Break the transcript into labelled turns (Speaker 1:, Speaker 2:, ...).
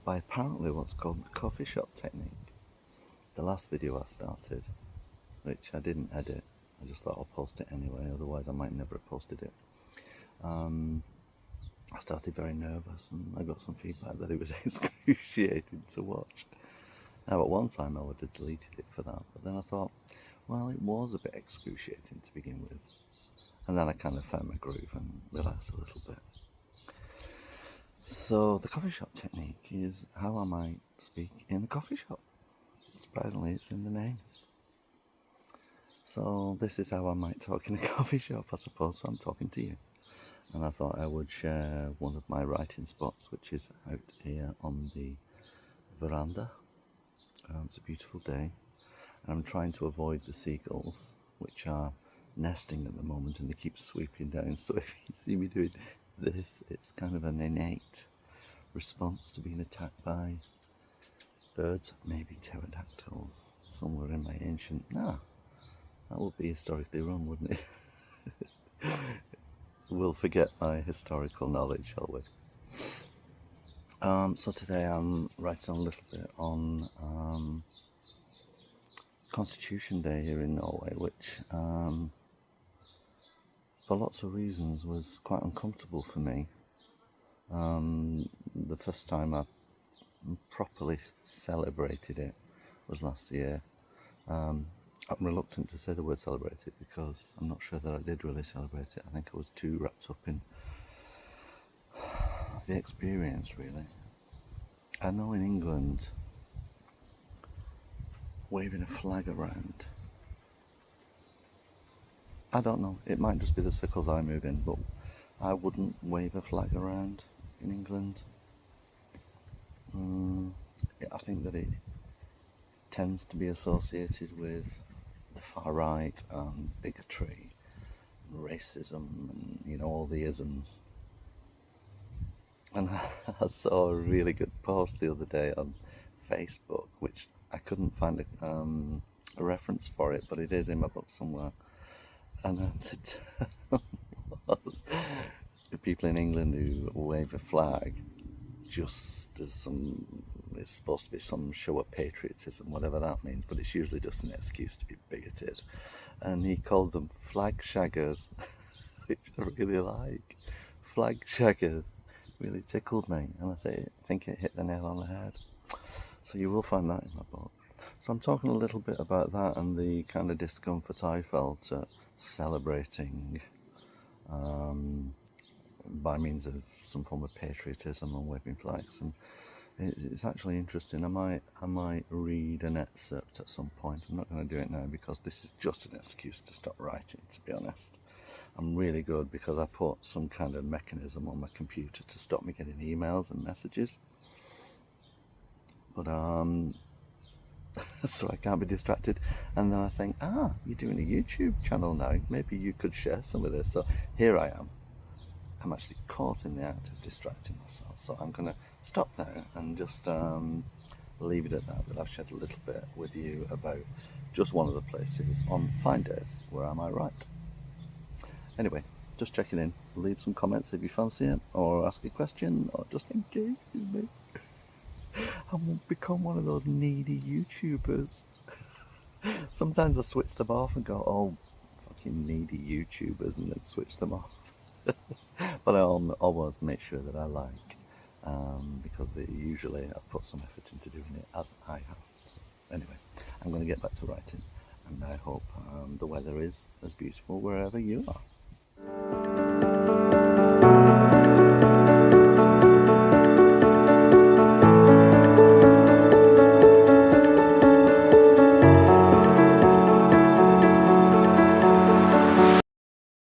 Speaker 1: by apparently what's called the coffee shop technique. The last video I started, which I didn't edit, I just thought I'll post it anyway, otherwise I might never have posted it. I started very nervous and I got some feedback that it was excruciating to watch. Now at one time I would have deleted it for that, but then I thought, well, it was a bit excruciating to begin with. And then I kind of found my groove and relaxed a little bit. So the coffee shop technique is how I might speak in a coffee shop. Surprisingly, it's in the name. So this is how I might talk in a coffee shop, I suppose. So I'm talking to you. And I thought I would share one of my writing spots, which is out here on the veranda. It's a beautiful day. And I'm trying to avoid the seagulls, which are nesting at the moment, and they keep sweeping down. So if you see me doing this, it's kind of an innate response to being attacked by birds, maybe pterodactyls, somewhere in my ancient... that would be historically wrong, wouldn't it? We'll forget my historical knowledge, shall we? So today I'm writing a little bit on Constitution Day here in Norway, which for lots of reasons was quite uncomfortable for me. The first time I properly celebrated it was last year. I'm reluctant to say the word celebrated because I'm not sure that I did really celebrate it. I think I was too wrapped up in the experience, really. I know in England, waving a flag around, I don't know, it might just be the circles I move in, but I wouldn't wave a flag around in England. I think that it tends to be associated with the far right and bigotry and racism and, all the isms. And I saw a really good post the other day on Facebook, which I couldn't find a reference for it, but it is in my book somewhere. And the term was the people in England who wave a flag just as it's supposed to be some show of patriotism, whatever that means, but it's usually just an excuse to be bigoted. And he called them flag shaggers, which I really like. Flag shaggers really tickled me, and I think it hit the nail on the head. So you will find that in my book. So I'm talking a little bit about that and the kind of discomfort I felt at celebrating by means of some form of patriotism and waving flags. And it's actually interesting. I might read an excerpt at some point. I'm not going to do it now because this is just an excuse to stop writing, to be honest. I'm really good because I put some kind of mechanism on my computer to stop me getting emails and messages. But so I can't be distracted. And then I think, you're doing a YouTube channel now. Maybe you could share some of this. So here I am. I'm actually caught in the act of distracting myself. So I'm going to stop there and just leave it at that I've shared a little bit with you about just one of the places on fine days where I might write. Anyway, just checking in. Leave some comments if you fancy it, or ask a question, or just engage with me. I won't become one of those needy YouTubers. Sometimes I switch them off and go, oh, fucking needy YouTubers, and then switch them off. But I always make sure that I like, because usually I've put some effort into doing it, as I have. So anyway, I'm going to get back to writing, and I hope the weather is as beautiful wherever you are.